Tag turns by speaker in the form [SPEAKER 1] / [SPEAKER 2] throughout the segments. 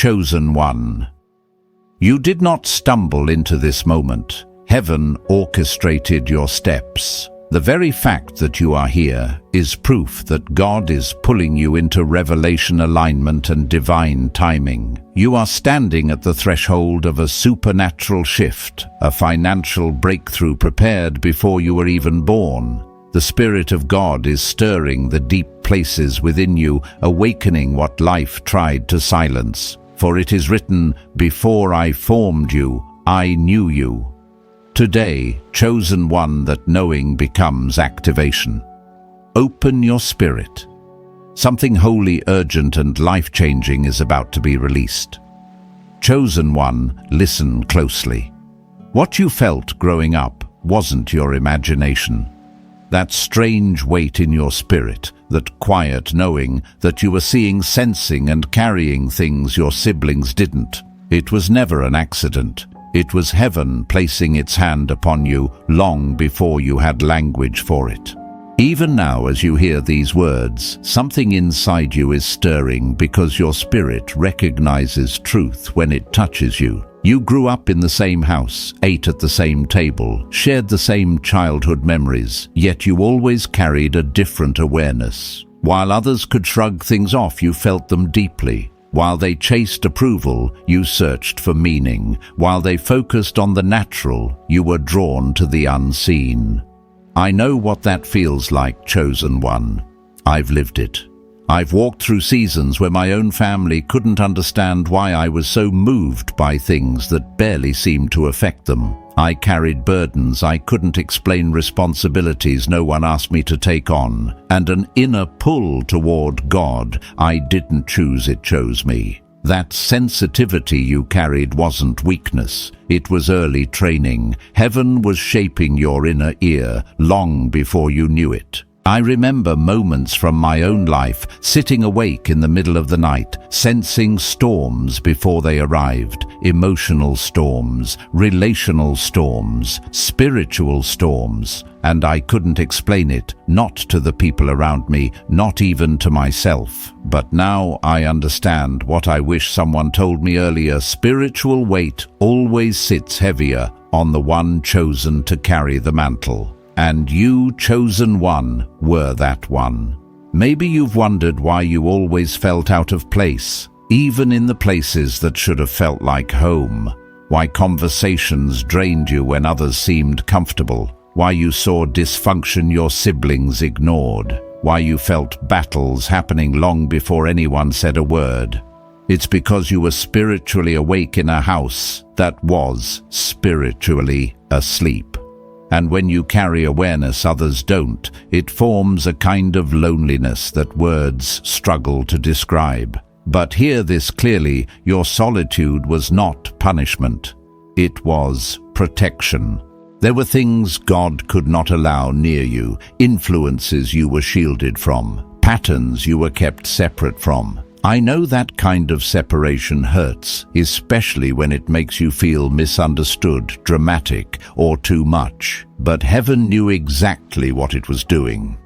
[SPEAKER 1] chosen one. You did not stumble into this moment. Heaven orchestrated your steps. The very fact that you are here is proof that God is pulling you into revelation alignment and divine timing. You are standing at the threshold of a supernatural shift, a financial breakthrough prepared before you were even born. The Spirit of God is stirring the deep places within you, awakening what life tried to silence. For it is written, "Before I formed you, I knew you." Today, chosen one, that knowing becomes activation. Open your spirit. Something holy, urgent, and life-changing is about to be released. Chosen one, listen closely. What you felt growing up wasn't your imagination. That strange weight in your spirit, that quiet knowing that you were seeing, sensing, and carrying things your siblings didn't. It was never an accident. It was heaven placing its hand upon you long before you had language for it. Even now, as you hear these words, something inside you is stirring because your spirit recognizes truth when it touches you. You grew up in the same house, ate at the same table, shared the same childhood memories, yet you always carried a different awareness. While others could shrug things off, you felt them deeply. While they chased approval, you searched for meaning. While they focused on the natural, you were drawn to the unseen. I know what that feels like, chosen one. I've lived it. I've walked through seasons where my own family couldn't understand why I was so moved by things that barely seemed to affect them. I carried burdens I couldn't explain, responsibilities no one asked me to take on, and an inner pull toward God. I didn't choose, it chose me. That sensitivity you carried wasn't weakness. It was early training. Heaven was shaping your inner ear long before you knew it. I remember moments from my own life, sitting awake in the middle of the night, sensing storms before they arrived. Emotional storms, relational storms, spiritual storms. And I couldn't explain it, not to the people around me, not even to myself. But now I understand what I wish someone told me earlier. Spiritual weight always sits heavier on the one chosen to carry the mantle. And you, chosen one, were that one. Maybe you've wondered why you always felt out of place, even in the places that should have felt like home. Why conversations drained you when others seemed comfortable. Why you saw dysfunction your siblings ignored. Why you felt battles happening long before anyone said a word. It's because you were spiritually awake in a house that was spiritually asleep. And when you carry awareness others don't, it forms a kind of loneliness that words struggle to describe. But hear this clearly, your solitude was not punishment. It was protection. There were things God could not allow near you, influences you were shielded from, patterns you were kept separate from. I know that kind of separation hurts, especially when it makes you feel misunderstood, dramatic, or too much. But heaven knew exactly what it was doing.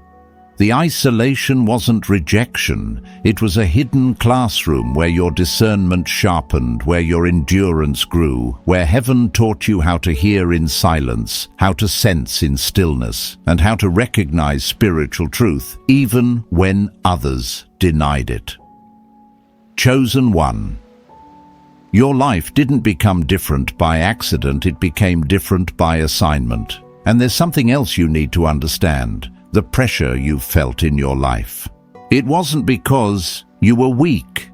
[SPEAKER 1] The isolation wasn't rejection. It was a hidden classroom where your discernment sharpened, where your endurance grew, where heaven taught you how to hear in silence, how to sense in stillness, and how to recognize spiritual truth, even when others denied it. Chosen one. Your life didn't become different by accident, it became different by assignment. And there's something else you need to understand, the pressure you felt in your life. It wasn't because you were weak,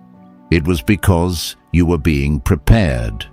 [SPEAKER 1] it was because you were being prepared.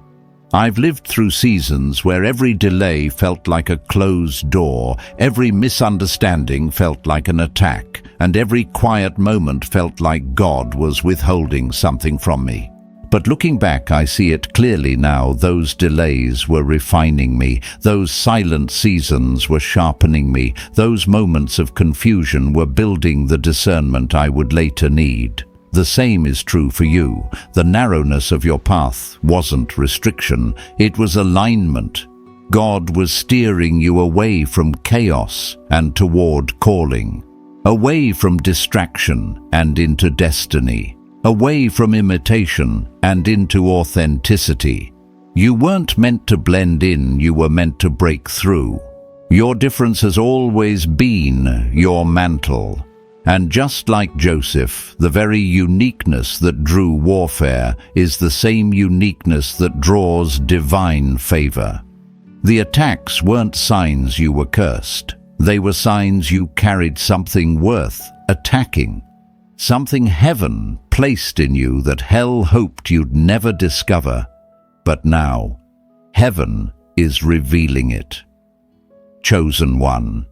[SPEAKER 1] I've lived through seasons where every delay felt like a closed door, every misunderstanding felt like an attack, and every quiet moment felt like God was withholding something from me. But looking back, I see it clearly now. Those delays were refining me. Those silent seasons were sharpening me. Those moments of confusion were building the discernment I would later need. The same is true for you. The narrowness of your path wasn't restriction, it was alignment. God was steering you away from chaos and toward calling, away from distraction and into destiny, away from imitation and into authenticity. You weren't meant to blend in, you were meant to break through. Your difference has always been your mantle. And just like Joseph, the very uniqueness that drew warfare is the same uniqueness that draws divine favor. The attacks weren't signs you were cursed. They were signs you carried something worth attacking. Something heaven placed in you that hell hoped you'd never discover. But now, heaven is revealing it. Chosen one.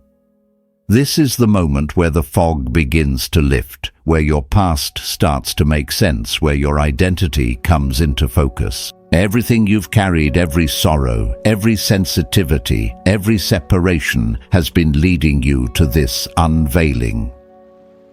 [SPEAKER 1] This is the moment where the fog begins to lift, where your past starts to make sense, where your identity comes into focus. Everything you've carried, every sorrow, every sensitivity, every separation has been leading you to this unveiling.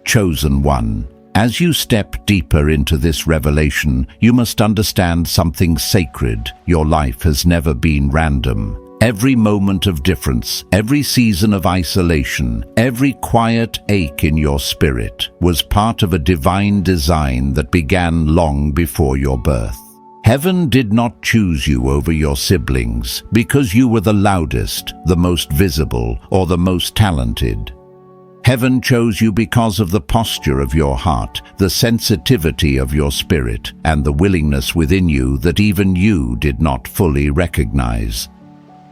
[SPEAKER 1] Chosen one. As you step deeper into this revelation, you must understand something sacred. Your life has never been random. Every moment of difference, every season of isolation, every quiet ache in your spirit was part of a divine design that began long before your birth. Heaven did not choose you over your siblings because you were the loudest, the most visible, or the most talented. Heaven chose you because of the posture of your heart, the sensitivity of your spirit, and the willingness within you that even you did not fully recognize.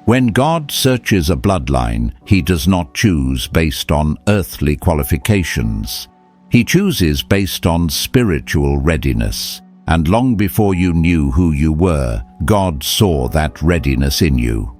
[SPEAKER 1] When God searches a bloodline, He does not choose based on earthly qualifications. He chooses based on spiritual readiness. And long before you knew who you were, God saw that readiness in you.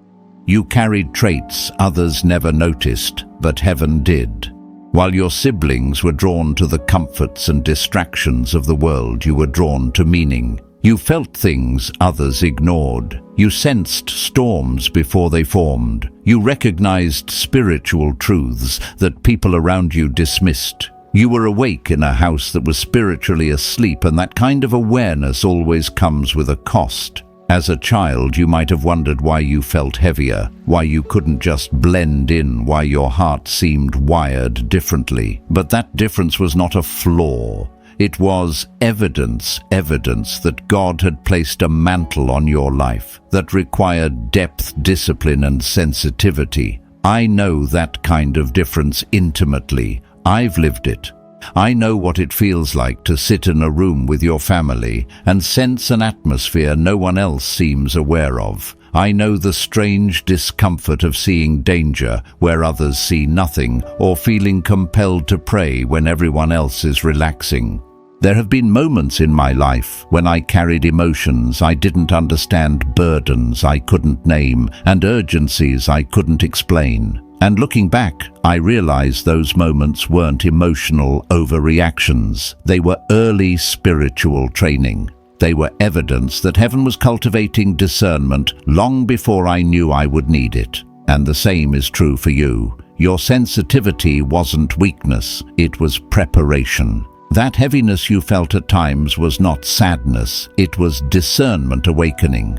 [SPEAKER 1] You carried traits others never noticed, but heaven did. While your siblings were drawn to the comforts and distractions of the world, you were drawn to meaning. You felt things others ignored. You sensed storms before they formed. You recognized spiritual truths that people around you dismissed. You were awake in a house that was spiritually asleep, and that kind of awareness always comes with a cost. As a child, you might have wondered why you felt heavier, why you couldn't just blend in, why your heart seemed wired differently. But that difference was not a flaw. It was evidence that God had placed a mantle on your life that required depth, discipline, and sensitivity. I know that kind of difference intimately. I've lived it. I know what it feels like to sit in a room with your family and sense an atmosphere no one else seems aware of. I know the strange discomfort of seeing danger where others see nothing, or feeling compelled to pray when everyone else is relaxing. There have been moments in my life when I carried emotions I didn't understand, burdens I couldn't name, and urgencies I couldn't explain. And looking back, I realized those moments weren't emotional overreactions. They were early spiritual training. They were evidence that heaven was cultivating discernment long before I knew I would need it. And the same is true for you. Your sensitivity wasn't weakness, it was preparation. That heaviness you felt at times was not sadness, it was discernment awakening.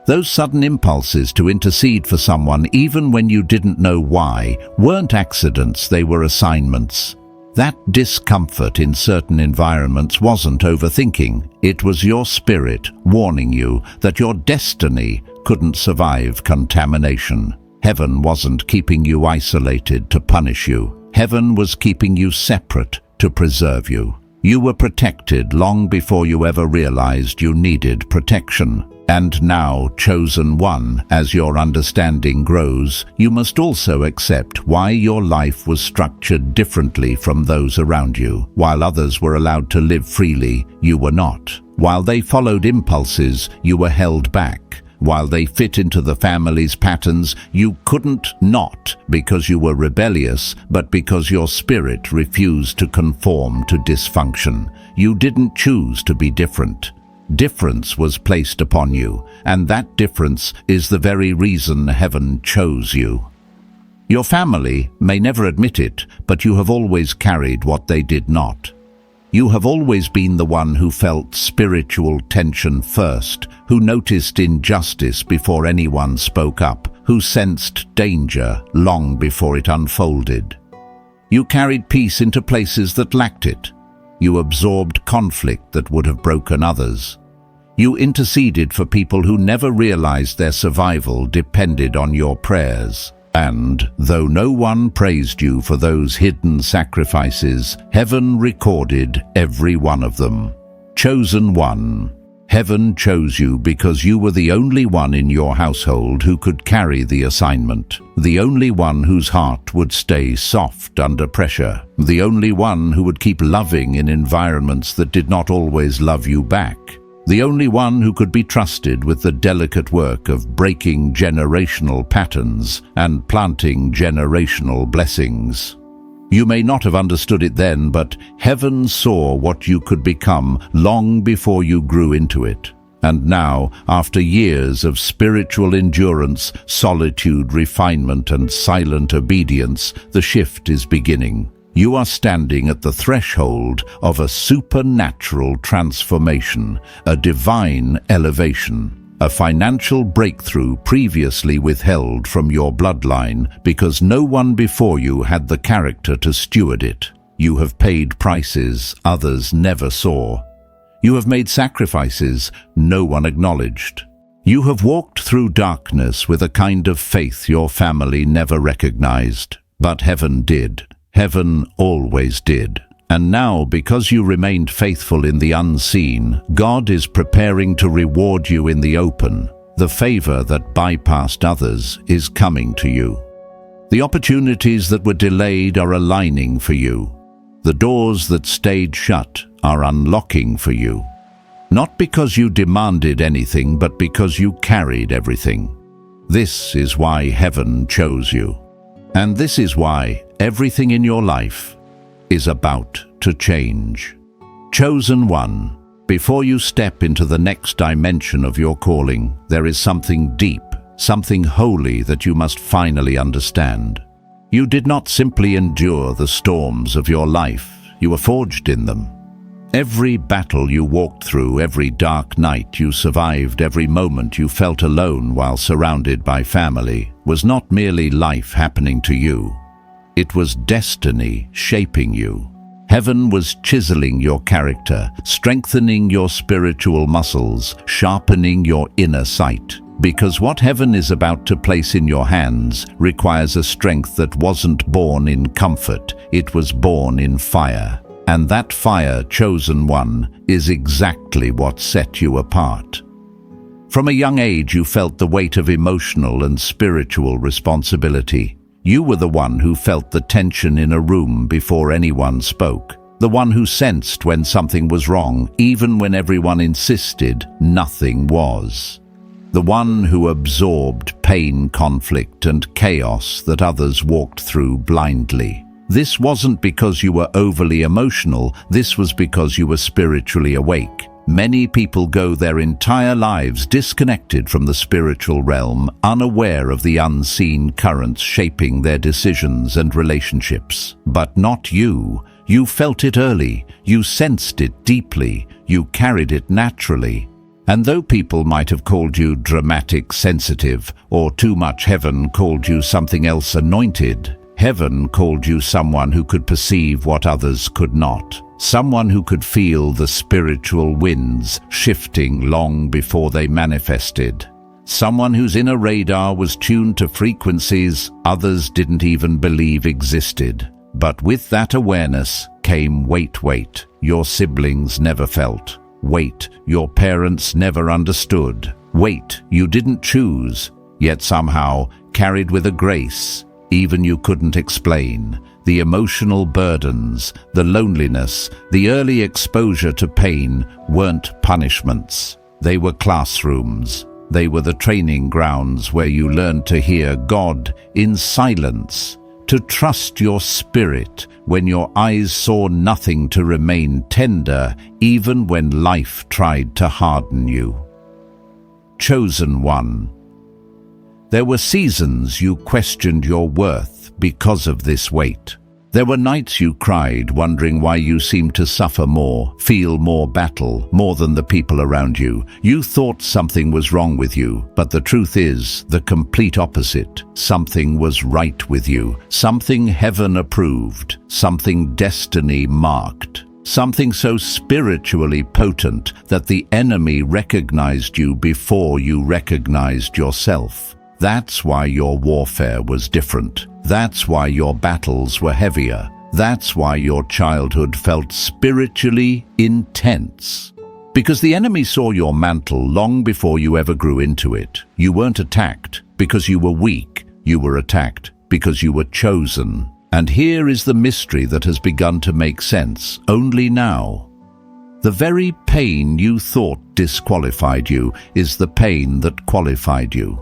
[SPEAKER 1] Those sudden impulses to intercede for someone even when you didn't know why weren't accidents, they were assignments. That discomfort in certain environments wasn't overthinking. It was your spirit warning you that your destiny couldn't survive contamination. Heaven wasn't keeping you isolated to punish you. Heaven was keeping you separate to preserve you. You were protected long before you ever realized you needed protection. And now, chosen one, as your understanding grows, you must also accept why your life was structured differently from those around you. While others were allowed to live freely, you were not. While they followed impulses, you were held back. While they fit into the family's patterns, you couldn't not because you were rebellious, but because your spirit refused to conform to dysfunction. You didn't choose to be different. Difference was placed upon you, and that difference is the very reason heaven chose you. Your family may never admit it, but you have always carried what they did not. You have always been the one who felt spiritual tension first, who noticed injustice before anyone spoke up, who sensed danger long before it unfolded. You carried peace into places that lacked it. You absorbed conflict that would have broken others. You interceded for people who never realized their survival depended on your prayers. And, though no one praised you for those hidden sacrifices, heaven recorded every one of them. Chosen one. Heaven chose you because you were the only one in your household who could carry the assignment, the only one whose heart would stay soft under pressure, the only one who would keep loving in environments that did not always love you back, the only one who could be trusted with the delicate work of breaking generational patterns and planting generational blessings. You may not have understood it then, but heaven saw what you could become long before you grew into it. And now, after years of spiritual endurance, solitude, refinement, and silent obedience, the shift is beginning. You are standing at the threshold of a supernatural transformation, a divine elevation. A financial breakthrough previously withheld from your bloodline because no one before you had the character to steward it. You have paid prices others never saw. You have made sacrifices no one acknowledged. You have walked through darkness with a kind of faith your family never recognized. But heaven did. Heaven always did. And now, because you remained faithful in the unseen, God is preparing to reward you in the open. The favor that bypassed others is coming to you. The opportunities that were delayed are aligning for you. The doors that stayed shut are unlocking for you. Not because you demanded anything, but because you carried everything. This is why heaven chose you. And this is why everything in your life is about to change. Chosen one, before you step into the next dimension of your calling, there is something deep, something holy that you must finally understand. You did not simply endure the storms of your life, you were forged in them. Every battle you walked through, every dark night you survived, every moment you felt alone while surrounded by family, was not merely life happening to you. It was destiny shaping you. Heaven was chiseling your character, strengthening your spiritual muscles, sharpening your inner sight. Because what heaven is about to place in your hands requires a strength that wasn't born in comfort, it was born in fire. And that fire, chosen one, is exactly what set you apart. From a young age you felt the weight of emotional and spiritual responsibility. You were the one who felt the tension in a room before anyone spoke, the one who sensed when something was wrong, even when everyone insisted nothing was. The one who absorbed pain, conflict, and chaos that others walked through blindly. This wasn't because you were overly emotional, this was because you were spiritually awake. Many people go their entire lives disconnected from the spiritual realm, unaware of the unseen currents shaping their decisions and relationships. But not you. You felt it early, you sensed it deeply, you carried it naturally. And though people might have called you dramatic, sensitive, or too much, heaven called you something else, anointed. Heaven called you someone who could perceive what others could not. Someone who could feel the spiritual winds shifting long before they manifested. Someone whose inner radar was tuned to frequencies others didn't even believe existed. But with that awareness came weight your siblings never felt. Weight your parents never understood. Weight you didn't choose, yet somehow carried with a grace even you couldn't explain. The emotional burdens, the loneliness, the early exposure to pain weren't punishments. They were classrooms. They were the training grounds where you learned to hear God in silence, to trust your spirit when your eyes saw nothing, to remain tender even when life tried to harden you. Chosen one. There were seasons you questioned your worth because of this weight. There were nights you cried, wondering why you seemed to suffer more, feel more battle, more than the people around you. You thought something was wrong with you, but the truth is the complete opposite. Something was right with you, something heaven approved, something destiny marked. Something so spiritually potent that the enemy recognized you before you recognized yourself. That's why your warfare was different. That's why your battles were heavier. That's why your childhood felt spiritually intense. Because the enemy saw your mantle long before you ever grew into it. You weren't attacked because you were weak. You were attacked because you were chosen. And here is the mystery that has begun to make sense only now. The very pain you thought disqualified you is the pain that qualified you.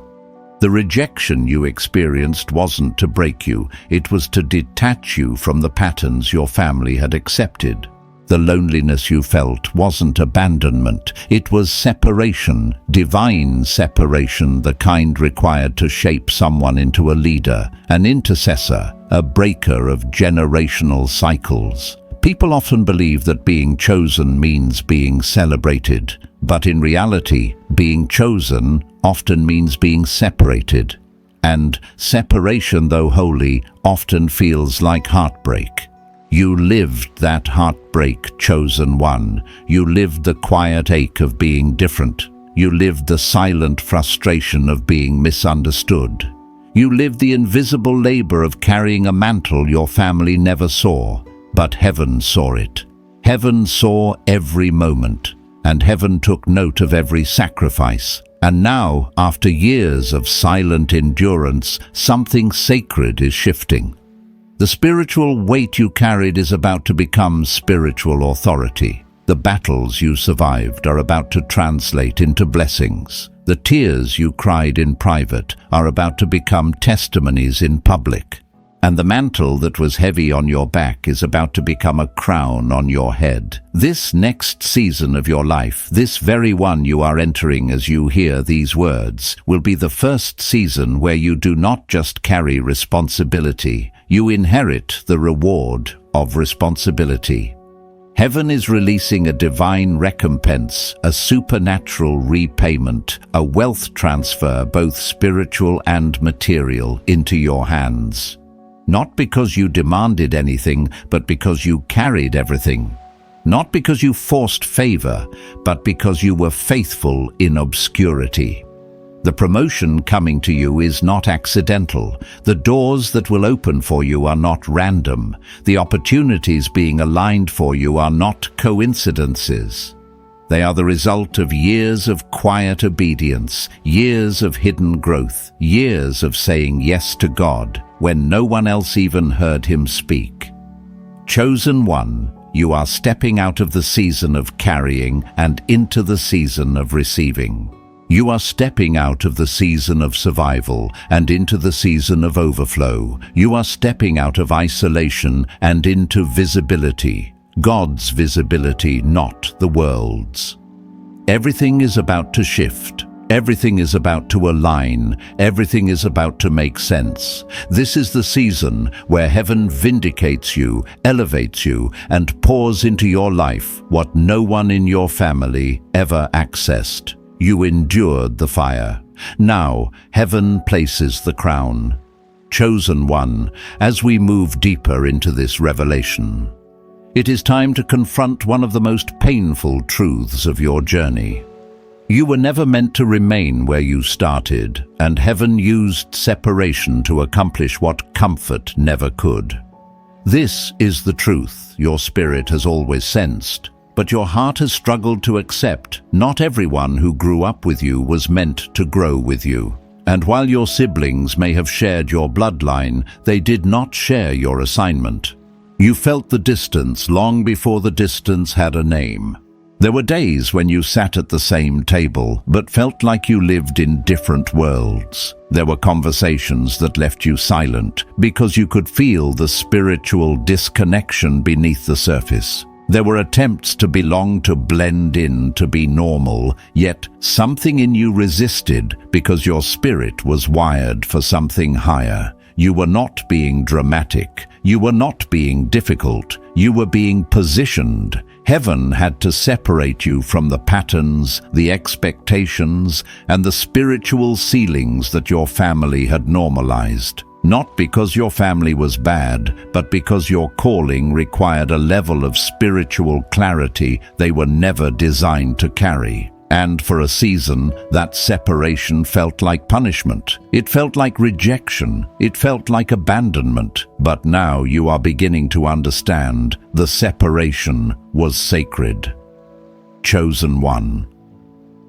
[SPEAKER 1] The rejection you experienced wasn't to break you, it was to detach you from the patterns your family had accepted. The loneliness you felt wasn't abandonment, it was separation, divine separation, the kind required to shape someone into a leader, an intercessor, a breaker of generational cycles. People often believe that being chosen means being celebrated, but in reality, being chosen often means being separated. And separation, though holy, often feels like heartbreak. You lived that heartbreak, chosen one. You lived the quiet ache of being different. You lived the silent frustration of being misunderstood. You lived the invisible labor of carrying a mantle your family never saw, but heaven saw it. Heaven saw every moment, and heaven took note of every sacrifice. And now, after years of silent endurance, something sacred is shifting. The spiritual weight you carried is about to become spiritual authority. The battles you survived are about to translate into blessings. The tears you cried in private are about to become testimonies in public. And the mantle that was heavy on your back is about to become a crown on your head. This next season of your life, this very one you are entering as you hear these words, will be the first season where you do not just carry responsibility, you inherit the reward of responsibility. Heaven is releasing a divine recompense, a supernatural repayment, a wealth transfer, both spiritual and material, into your hands. Not because you demanded anything, but because you carried everything. Not because you forced favor, but because you were faithful in obscurity. The promotion coming to you is not accidental. The doors that will open for you are not random. The opportunities being aligned for you are not coincidences. They are the result of years of quiet obedience, years of hidden growth, years of saying yes to God when no one else even heard him speak. Chosen one, you are stepping out of the season of carrying and into the season of receiving. You are stepping out of the season of survival and into the season of overflow. You are stepping out of isolation and into visibility. God's visibility, not the world's. Everything is about to shift. Everything is about to align. Everything is about to make sense. This is the season where heaven vindicates you, elevates you, and pours into your life what no one in your family ever accessed. You endured the fire. Now, heaven places the crown. Chosen one, as we move deeper into this revelation, it is time to confront one of the most painful truths of your journey. You were never meant to remain where you started, and heaven used separation to accomplish what comfort never could. This is the truth your spirit has always sensed, but your heart has struggled to accept. Not everyone who grew up with you was meant to grow with you. And while your siblings may have shared your bloodline, they did not share your assignment. You felt the distance long before the distance had a name. There were days when you sat at the same table, but felt like you lived in different worlds. There were conversations that left you silent because you could feel the spiritual disconnection beneath the surface. There were attempts to belong, to blend in, to be normal, yet something in you resisted because your spirit was wired for something higher. You were not being dramatic. You were not being difficult. You were being positioned. Heaven had to separate you from the patterns, the expectations, and the spiritual ceilings that your family had normalized. Not because your family was bad, but because your calling required a level of spiritual clarity they were never designed to carry. And for a season, that separation felt like punishment. It felt like rejection. It felt like abandonment. But now you are beginning to understand the separation was sacred. Chosen one.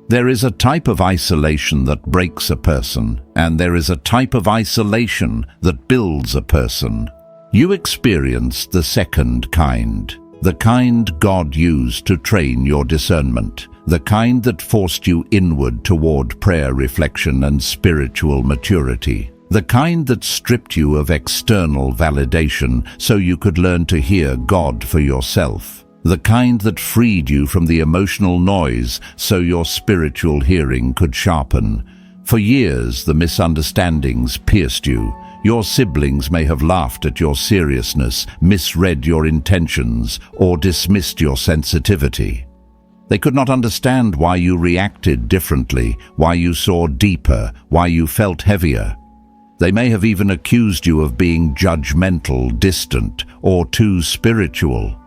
[SPEAKER 1] There is a type of isolation that breaks a person, and there is a type of isolation that builds a person. You experienced the second kind, the kind God used to train your discernment, the kind that forced you inward toward prayer, reflection, and spiritual maturity, the kind that stripped you of external validation so you could learn to hear God for yourself, the kind that freed you from the emotional noise so your spiritual hearing could sharpen. For years, the misunderstandings pierced you. Your siblings may have laughed at your seriousness, misread your intentions, or dismissed your sensitivity. They could not understand why you reacted differently, why you saw deeper, why you felt heavier. They may have even accused you of being judgmental, distant, or too spiritual.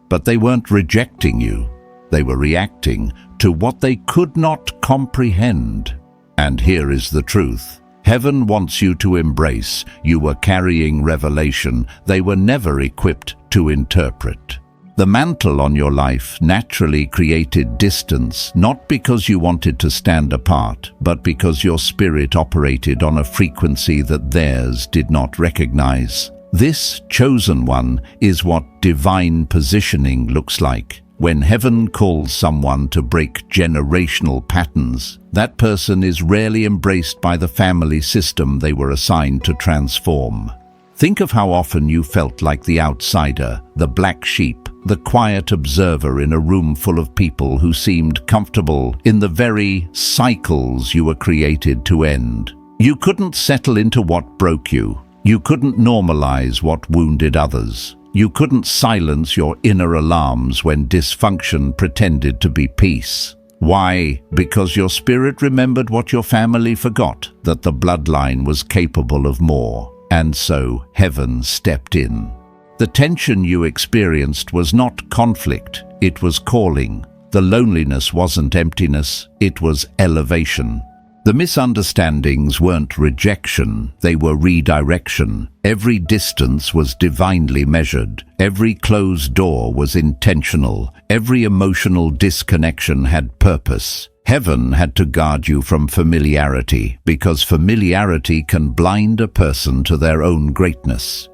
[SPEAKER 1] But they weren't rejecting you. They were reacting to what they could not comprehend. And here is the truth. Heaven wants you to embrace. You were carrying revelation they were never equipped to interpret. The mantle on your life naturally created distance, not because you wanted to stand apart, but because your spirit operated on a frequency that theirs did not recognize. This chosen one is what divine positioning looks like. When heaven calls someone to break generational patterns, that person is rarely embraced by the family system they were assigned to transform. Think of how often you felt like the outsider, the black sheep, the quiet observer in a room full of people who seemed comfortable in the very cycles you were created to end. You couldn't settle into what broke you. You couldn't normalize what wounded others. You couldn't silence your inner alarms when dysfunction pretended to be peace. Why? Because your spirit remembered what your family forgot, that the bloodline was capable of more. And so heaven stepped in. The tension you experienced was not conflict, it was calling. The loneliness wasn't emptiness, it was elevation. The misunderstandings weren't rejection, they were redirection. Every distance was divinely measured. Every closed door was intentional. Every emotional disconnection had purpose. Heaven had to guard you from familiarity, because familiarity can blind a person to their own greatness.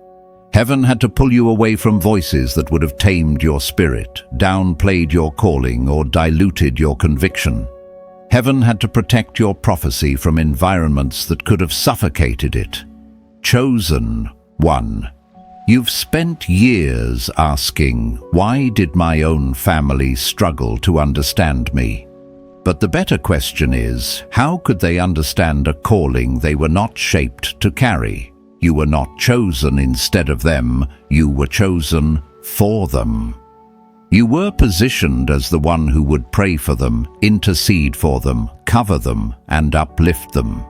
[SPEAKER 1] Heaven had to pull you away from voices that would have tamed your spirit, downplayed your calling, or diluted your conviction. Heaven had to protect your prophecy from environments that could have suffocated it. Chosen one. You've spent years asking, why did my own family struggle to understand me? But the better question is, how could they understand a calling they were not shaped to carry? You were not chosen instead of them, you were chosen for them. You were positioned as the one who would pray for them, intercede for them, cover them, and uplift them.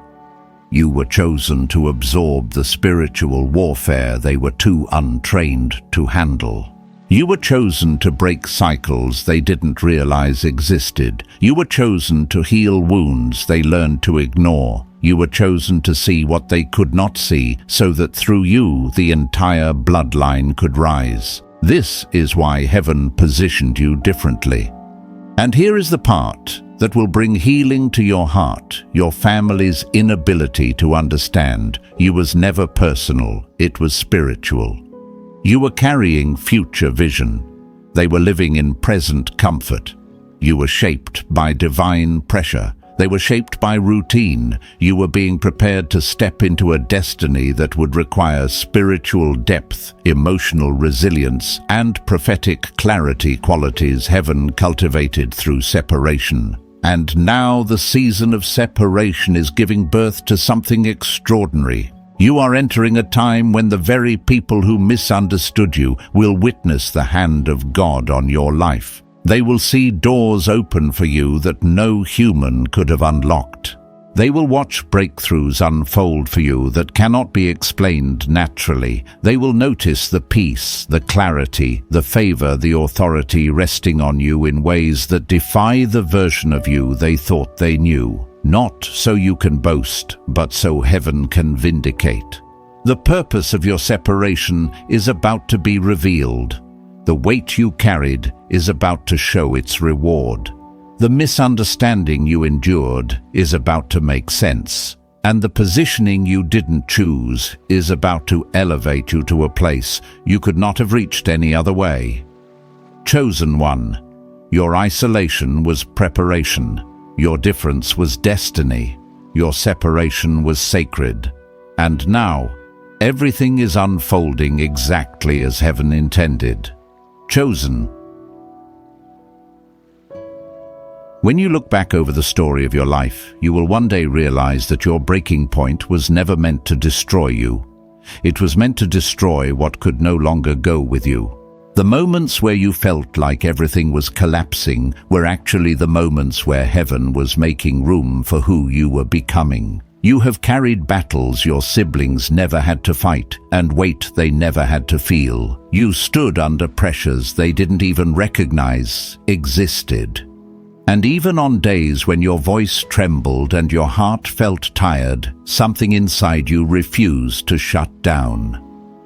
[SPEAKER 1] You were chosen to absorb the spiritual warfare they were too untrained to handle. You were chosen to break cycles they didn't realize existed. You were chosen to heal wounds they learned to ignore. You were chosen to see what they could not see, so that through you the entire bloodline could rise. This is why heaven positioned you differently. And here is the part that will bring healing to your heart. Your family's inability to understand you was never personal, it was spiritual. You were carrying future vision. They were living in present comfort. You were shaped by divine pressure. They were shaped by routine. You were being prepared to step into a destiny that would require spiritual depth, emotional resilience, and prophetic clarity, qualities heaven cultivated through separation. And now the season of separation is giving birth to something extraordinary. You are entering a time when the very people who misunderstood you will witness the hand of God on your life. They will see doors open for you that no human could have unlocked. They will watch breakthroughs unfold for you that cannot be explained naturally. They will notice the peace, the clarity, the favor, the authority resting on you in ways that defy the version of you they thought they knew. Not so you can boast, but so heaven can vindicate. The purpose of your separation is about to be revealed. The weight you carried is about to show its reward. The misunderstanding you endured is about to make sense, and the positioning you didn't choose is about to elevate you to a place you could not have reached any other way. Chosen one, your isolation was preparation, your difference was destiny, your separation was sacred, and now everything is unfolding exactly as heaven intended. Chosen. When you look back over the story of your life, you will one day realize that your breaking point was never meant to destroy you. It was meant to destroy what could no longer go with you. The moments where you felt like everything was collapsing were actually the moments where heaven was making room for who you were becoming. You have carried battles your siblings never had to fight, and weight they never had to feel. You stood under pressures they didn't even recognize existed. And even on days when your voice trembled and your heart felt tired, something inside you refused to shut down.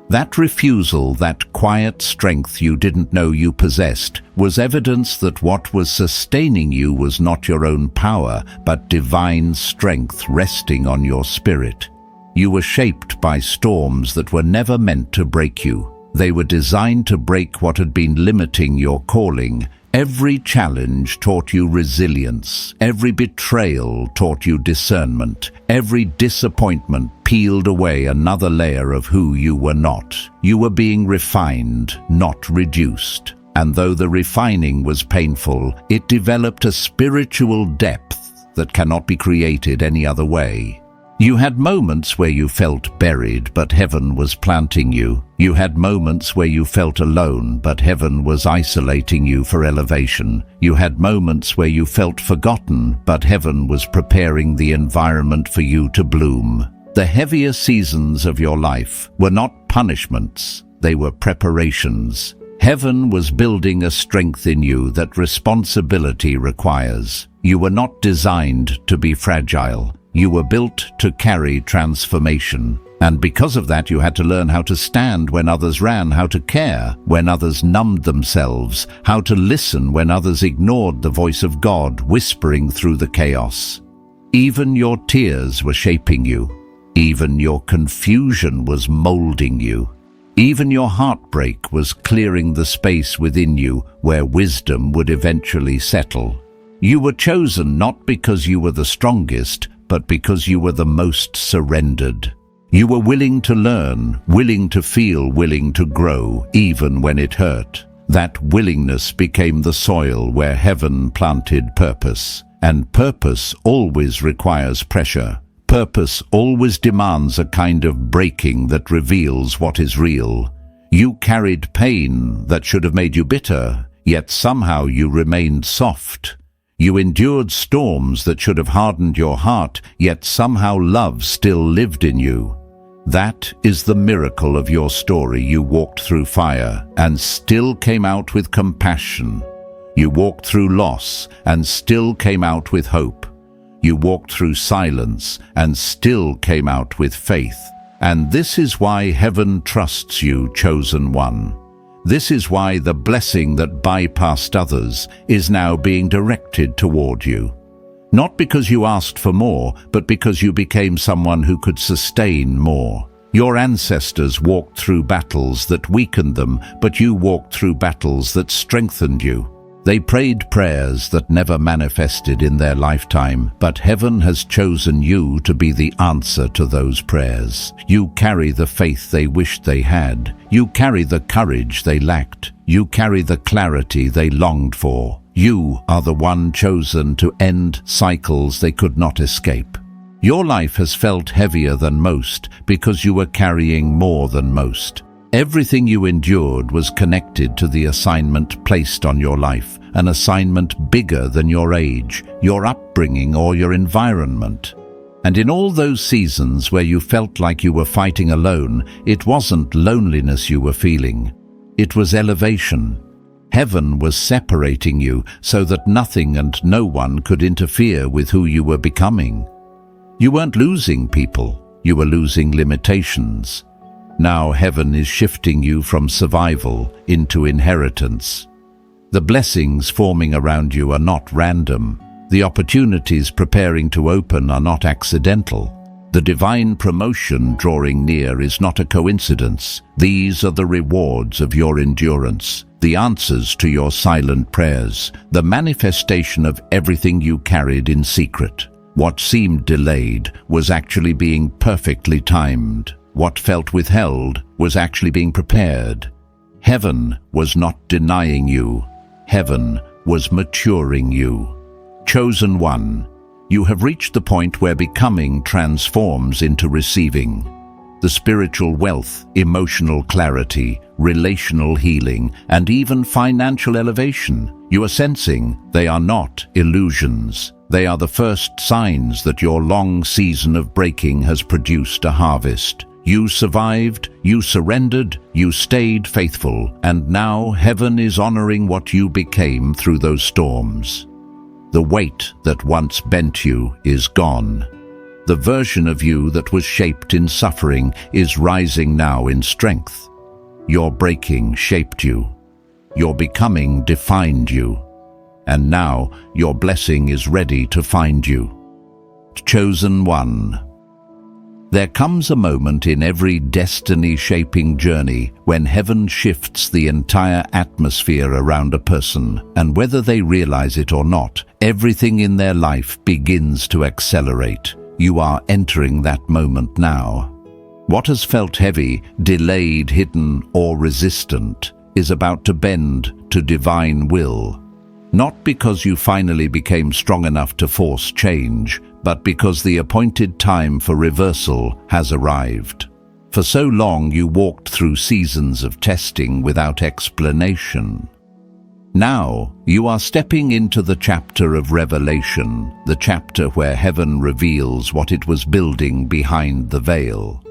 [SPEAKER 1] That refusal, that quiet strength you didn't know you possessed, was evidence that what was sustaining you was not your own power, but divine strength resting on your spirit. You were shaped by storms that were never meant to break you. They were designed to break what had been limiting your calling. Every challenge taught you resilience. Every betrayal taught you discernment. Every disappointment peeled away another layer of who you were not. You were being refined, not reduced. And though the refining was painful, it developed a spiritual depth that cannot be created any other way. You had moments where you felt buried, but heaven was planting you. You had moments where you felt alone, but heaven was isolating you for elevation. You had moments where you felt forgotten, but heaven was preparing the environment for you to bloom. The heavier seasons of your life were not punishments, they were preparations. Heaven was building a strength in you that responsibility requires. You were not designed to be fragile. You were built to carry transformation. And because of that, you had to learn how to stand when others ran, how to care when others numbed themselves, how to listen when others ignored the voice of God whispering through the chaos. Even your tears were shaping you. Even your confusion was molding you. Even your heartbreak was clearing the space within you where wisdom would eventually settle. You were chosen not because you were the strongest, but because you were the most surrendered. You were willing to learn, willing to feel, willing to grow, even when it hurt. That willingness became the soil where heaven planted purpose. And purpose always requires pressure. Purpose always demands a kind of breaking that reveals what is real. You carried pain that should have made you bitter, yet somehow you remained soft. You endured storms that should have hardened your heart, yet somehow love still lived in you. That is the miracle of your story. You walked through fire and still came out with compassion. You walked through loss and still came out with hope. You walked through silence and still came out with faith. And this is why heaven trusts you, chosen one. This is why the blessing that bypassed others is now being directed toward you. Not because you asked for more, but because you became someone who could sustain more. Your ancestors walked through battles that weakened them, but you walked through battles that strengthened you. They prayed prayers that never manifested in their lifetime, but heaven has chosen you to be the answer to those prayers. You carry the faith they wished they had. You carry the courage they lacked. You carry the clarity they longed for. You are the one chosen to end cycles they could not escape. Your life has felt heavier than most because you were carrying more than most. Everything you endured was connected to the assignment placed on your life, an assignment bigger than your age, your upbringing, or your environment. And in all those seasons where you felt like you were fighting alone, it wasn't loneliness you were feeling. It was elevation. Heaven was separating you so that nothing and no one could interfere with who you were becoming. You weren't losing people, you were losing limitations. Now heaven is shifting you from survival into inheritance. The blessings forming around you are not random. The opportunities preparing to open are not accidental. The divine promotion drawing near is not a coincidence. These are the rewards of your endurance, the answers to your silent prayers, the manifestation of everything you carried in secret. What seemed delayed was actually being perfectly timed. What felt withheld was actually being prepared. Heaven was not denying you. Heaven was maturing you. Chosen one, you have reached the point where becoming transforms into receiving. The spiritual wealth, emotional clarity, relational healing, and even financial elevation you are sensing, they are not illusions. They are the first signs that your long season of breaking has produced a harvest. You survived, you surrendered, you stayed faithful, and now heaven is honoring what you became through those storms. The weight that once bent you is gone. The version of you that was shaped in suffering is rising now in strength. Your breaking shaped you. Your becoming defined you. And now your blessing is ready to find you. Chosen one. There comes a moment in every destiny-shaping journey when heaven shifts the entire atmosphere around a person, and whether they realize it or not, everything in their life begins to accelerate. You are entering that moment now. What has felt heavy, delayed, hidden, or resistant is about to bend to divine will. Not because you finally became strong enough to force change, but because the appointed time for reversal has arrived. For so long you walked through seasons of testing without explanation. Now you are stepping into the chapter of revelation, the chapter where heaven reveals what it was building behind the veil.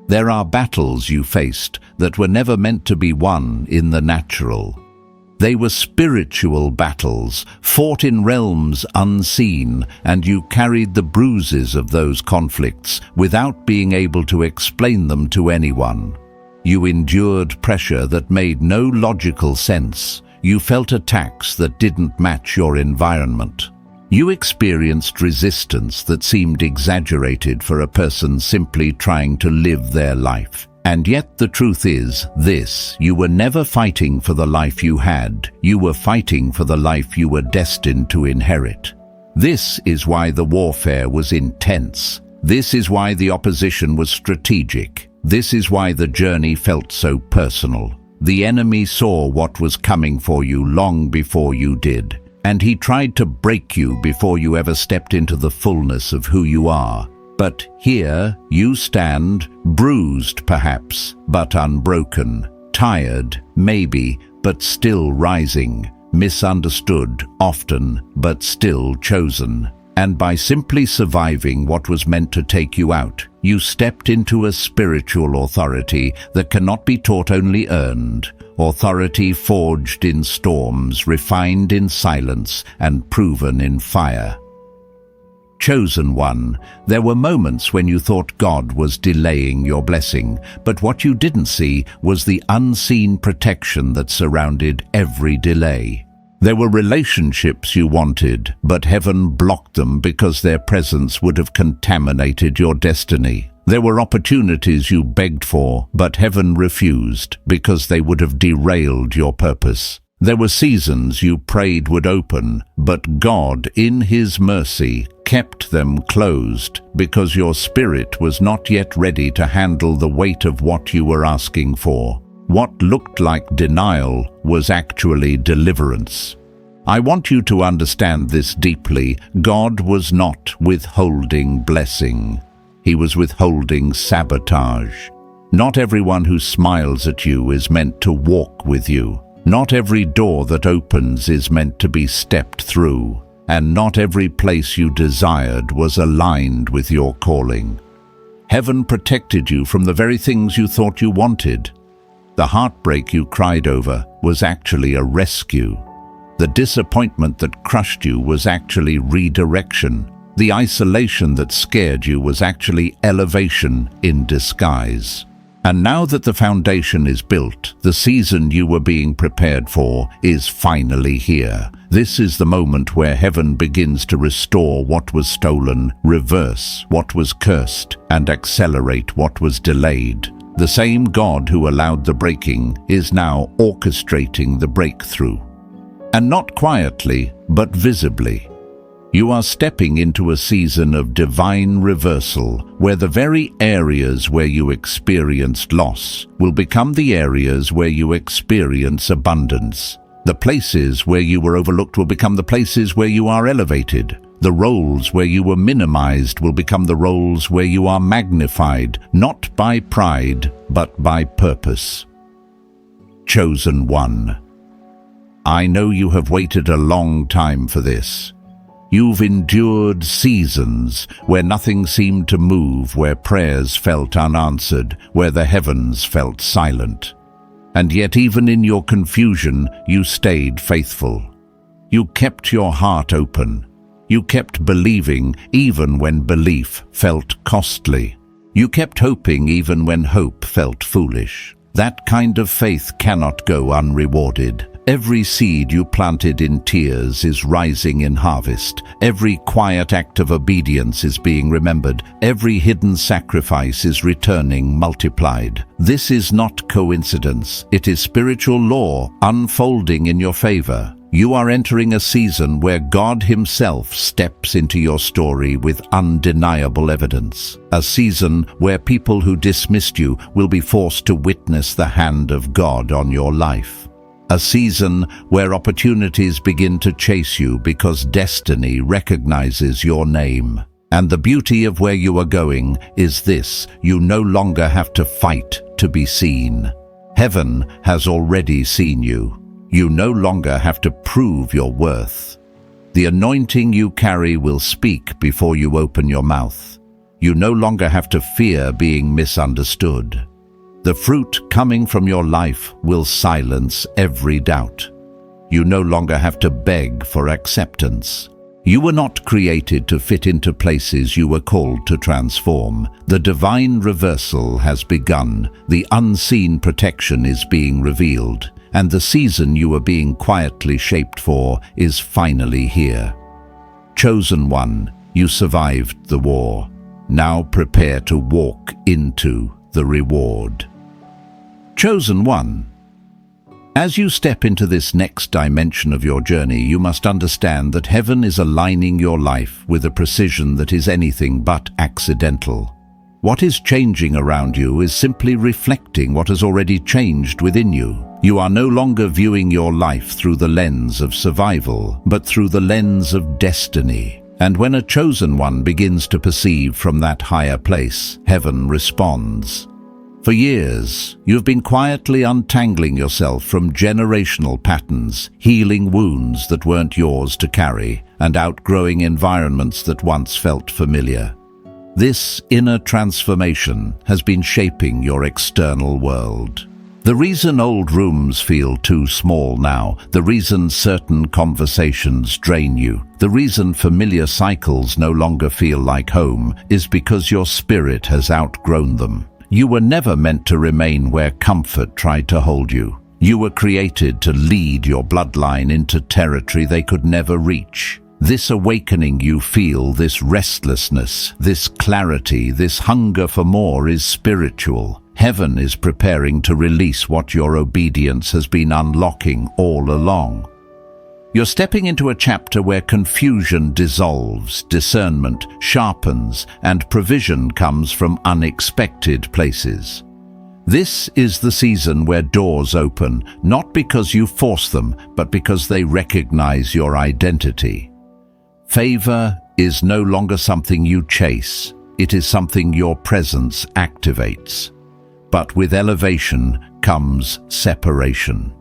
[SPEAKER 1] There are battles you faced that were never meant to be won in the natural. They were spiritual battles, fought in realms unseen, and you carried the bruises of those conflicts without being able to explain them to anyone. You endured pressure that made no logical sense. You felt attacks that didn't match your environment. You experienced resistance that seemed exaggerated for a person simply trying to live their life. And yet the truth is this: you were never fighting for the life you had, you were fighting for the life you were destined to inherit. This is why the warfare was intense. This is why the opposition was strategic. This is why the journey felt so personal. The enemy saw what was coming for you long before you did, and he tried to break you before you ever stepped into the fullness of who you are. But here you stand, bruised perhaps, but unbroken, tired, maybe, but still rising, misunderstood, often, but still chosen. And by simply surviving what was meant to take you out, you stepped into a spiritual authority that cannot be taught, only earned. Authority forged in storms, refined in silence, and proven in fire. Chosen one, there were moments when you thought God was delaying your blessing, but what you didn't see was the unseen protection that surrounded every delay. There were relationships you wanted, but heaven blocked them because their presence would have contaminated your destiny. There were opportunities you begged for, but heaven refused because they would have derailed your purpose. There were seasons you prayed would open, but God, in His mercy, kept them closed because your spirit was not yet ready to handle the weight of what you were asking for. What looked like denial was actually deliverance. I want you to understand this deeply. God was not withholding blessing. He was withholding sabotage. Not everyone who smiles at you is meant to walk with you. Not every door that opens is meant to be stepped through. and not every place you desired was aligned with your calling. Heaven protected you from the very things you thought you wanted. The heartbreak you cried over was actually a rescue. The disappointment that crushed you was actually redirection. The isolation that scared you was actually elevation in disguise. And now that the foundation is built, the season you were being prepared for is finally here. This is the moment where heaven begins to restore what was stolen, reverse what was cursed, and accelerate what was delayed. The same God who allowed the breaking is now orchestrating the breakthrough. And not quietly, but visibly. You are stepping into a season of divine reversal, where the very areas where you experienced loss will become the areas where you experience abundance. The places where you were overlooked will become the places where you are elevated. The roles where you were minimized will become the roles where you are magnified, not by pride, but by purpose. Chosen one. I know you have waited a long time for this. You've endured seasons where nothing seemed to move, where prayers felt unanswered, where the heavens felt silent. And yet even in your confusion, you stayed faithful. You kept your heart open. You kept believing even when belief felt costly. You kept hoping even when hope felt foolish. That kind of faith cannot go unrewarded. Every seed you planted in tears is rising in harvest. Every quiet act of obedience is being remembered. Every hidden sacrifice is returning multiplied. This is not coincidence. It is spiritual law unfolding in your favor. You are entering a season where God Himself steps into your story with undeniable evidence. A season where people who dismissed you will be forced to witness the hand of God on your life. A season where opportunities begin to chase you because destiny recognizes your name. And the beauty of where you are going is this: you no longer have to fight to be seen. Heaven has already seen you. You no longer have to prove your worth. The anointing you carry will speak before you open your mouth. You no longer have to fear being misunderstood. The fruit coming from your life will silence every doubt. You no longer have to beg for acceptance. You were not created to fit into places you were called to transform. The divine reversal has begun. The unseen protection is being revealed. And the season you are being quietly shaped for is finally here. Chosen one, you survived the war. Now prepare to walk into the reward. Chosen one. As you step into this next dimension of your journey, you must understand that heaven is aligning your life with a precision that is anything but accidental. What is changing around you is simply reflecting what has already changed within you. You are no longer viewing your life through the lens of survival, but through the lens of destiny. And when a chosen one begins to perceive from that higher place, heaven responds. For years, you've been quietly untangling yourself from generational patterns, healing wounds that weren't yours to carry, and outgrowing environments that once felt familiar. This inner transformation has been shaping your external world. The reason old rooms feel too small now, the reason certain conversations drain you, the reason familiar cycles no longer feel like home is because your spirit has outgrown them. You were never meant to remain where comfort tried to hold you. You were created to lead your bloodline into territory they could never reach. This awakening you feel, this restlessness, this clarity, this hunger for more is spiritual. Heaven is preparing to release what your obedience has been unlocking all along. You're stepping into a chapter where confusion dissolves, discernment sharpens, and provision comes from unexpected places. This is the season where doors open, not because you force them, but because they recognize your identity. Favor is no longer something you chase. It is something your presence activates. But with elevation comes separation.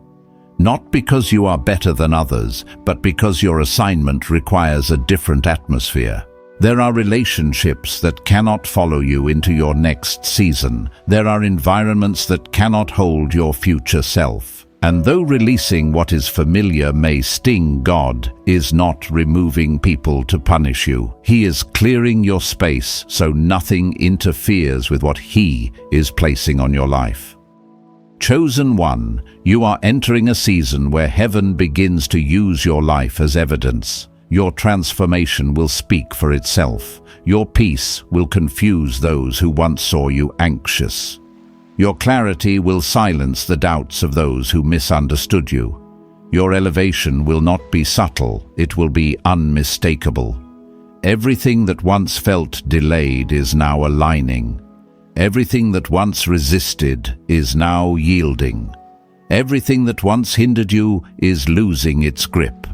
[SPEAKER 1] Not because you are better than others, but because your assignment requires a different atmosphere. There are relationships that cannot follow you into your next season. There are environments that cannot hold your future self. And though releasing what is familiar may sting, God is not removing people to punish you. He is clearing your space so nothing interferes with what He is placing on your life. Chosen one, you are entering a season where heaven begins to use your life as evidence. Your transformation will speak for itself. Your peace will confuse those who once saw you anxious. Your clarity will silence the doubts of those who misunderstood you. Your elevation will not be subtle, it will be unmistakable. Everything that once felt delayed is now aligning. Everything that once resisted is now yielding. Everything that once hindered you is losing its grip.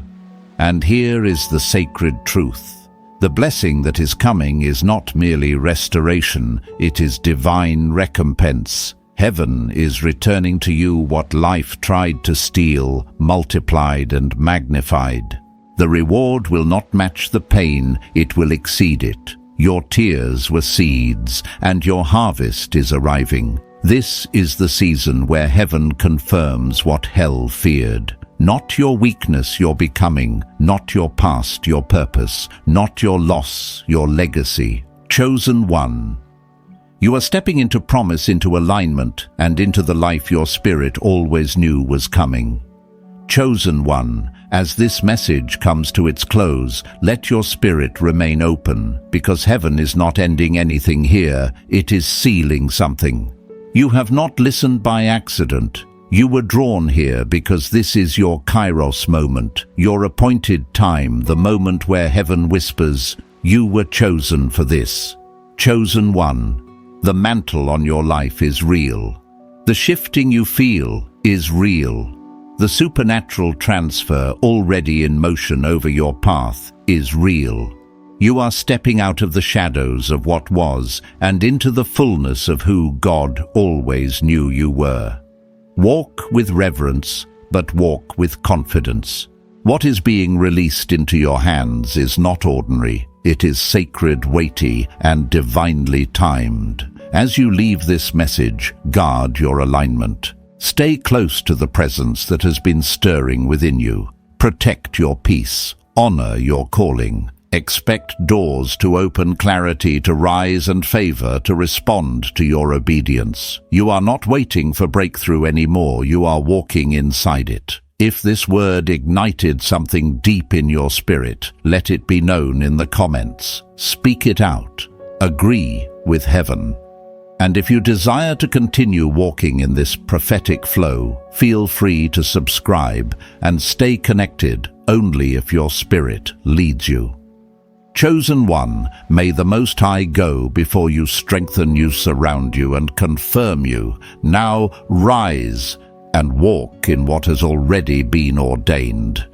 [SPEAKER 1] And here is the sacred truth. The blessing that is coming is not merely restoration, it is divine recompense. Heaven is returning to you what life tried to steal, multiplied and magnified. The reward will not match the pain, it will exceed it. Your tears were seeds, and your harvest is arriving. This is the season where heaven confirms what hell feared. Not your weakness, your becoming, not your past, your purpose, not your loss, your legacy. Chosen one. You are stepping into promise, into alignment, and into the life your spirit always knew was coming. Chosen one, as this message comes to its close, let your spirit remain open, because heaven is not ending anything here, it is sealing something. You have not listened by accident. You were drawn here because this is your Kairos moment, your appointed time, the moment where heaven whispers, you were chosen for this. Chosen one, the mantle on your life is real. The shifting you feel is real. The supernatural transfer already in motion over your path is real. You are stepping out of the shadows of what was and into the fullness of who God always knew you were. Walk with reverence, but walk with confidence. What is being released into your hands is not ordinary. It is sacred, weighty, and divinely timed. As you leave this message, guard your alignment. Stay close to the presence that has been stirring within you. Protect your peace. Honor your calling. Expect doors to open, clarity to rise, and favor to respond to your obedience. You are not waiting for breakthrough anymore. You are walking inside it. If this word ignited something deep in your spirit, let it be known in the comments. Speak it out. Agree with heaven. And if you desire to continue walking in this prophetic flow, feel free to subscribe and stay connected only if your spirit leads you. Chosen one, may the Most High go before you, strengthen you, surround you, and confirm you. Now rise and walk in what has already been ordained.